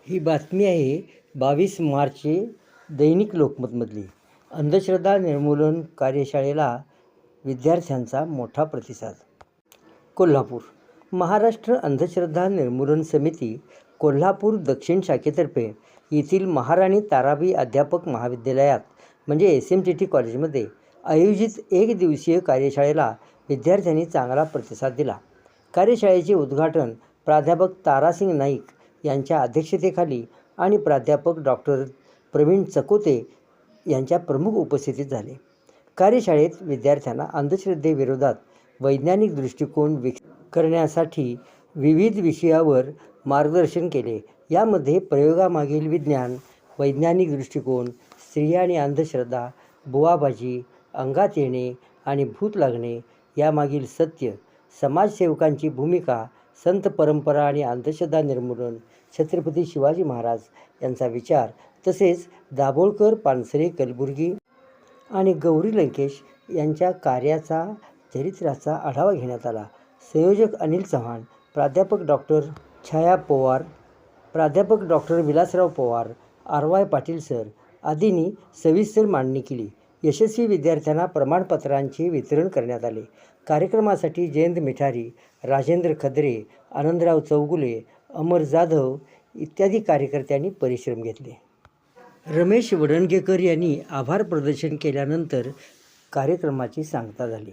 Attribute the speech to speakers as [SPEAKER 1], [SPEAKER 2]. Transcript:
[SPEAKER 1] ही बातमी आहे 22 मार्च दैनिक लोकमतमधली. अंधश्रद्धा निर्मूलन कार्यशाळेला विद्यार्थ्यांचा मोठा प्रतिसाद. कोल्हापूर. महाराष्ट्र अंधश्रद्धा निर्मूलन समिती कोल्हापूर दक्षिण शाखेतर्फे येथील महाराणी ताराबाई अध्यापक महाविद्यालयात म्हणजे SMTT कॉलेजमध्ये आयोजित एक दिवसीय कार्यशाळेला विद्यार्थ्यांनी चांगला प्रतिसाद दिला. कार्यशाळेचे उद्घाटन प्राध्यापक तारासिंग नाईक यांच्या अध्यक्षतेखाली आणि प्राध्यापक डॉक्टर प्रवीण चकोते यांच्या प्रमुख उपस्थितीत झाले. कार्यशाळेत विद्यार्थ्यांना अंधश्रद्धेविरोधात वैज्ञानिक दृष्टिकोन विकसित करण्यासाठी विविध विषयावर मार्गदर्शन केले. यामध्ये प्रयोगामागील विज्ञान, वैज्ञानिक दृष्टिकोन, स्त्रिया आणि अंधश्रद्धा, बुवाबाजी, अंगात येणे आणि भूत लागणे यामागील सत्य, समाजसेवकांची भूमिका, संत परंपरा आणि अंधश्रद्धा निर्मूलन, छत्रपती शिवाजी महाराज यांचा विचार, तसेच दाभोळकर, पानसरे, कलबुर्गी आणि गौरी लंकेश यांच्या कार्याचा चरित्राचा आढावा घेण्यात आला. संयोजक अनिल चव्हाण, प्राध्यापक डॉक्टर छाया पवार, प्राध्यापक doctor Vilasrao Pawar, RY Patil sir आदींनी सविस्तर मांडणी केली. यशस्वी विद्यार्थ्यांना प्रमाणपत्रांचे वितरण करण्यात आले. कार्यक्रमासाठी जयंत मिठारी, राजेंद्र खदरे, आनंदराव चौगुले, अमर जाधव इत्यादी कार्यकर्त्यांनी परिश्रम घेतले. रमेश वडणगेकर यांनी आभार प्रदर्शन केल्यानंतर कार्यक्रमाची सांगता झाली.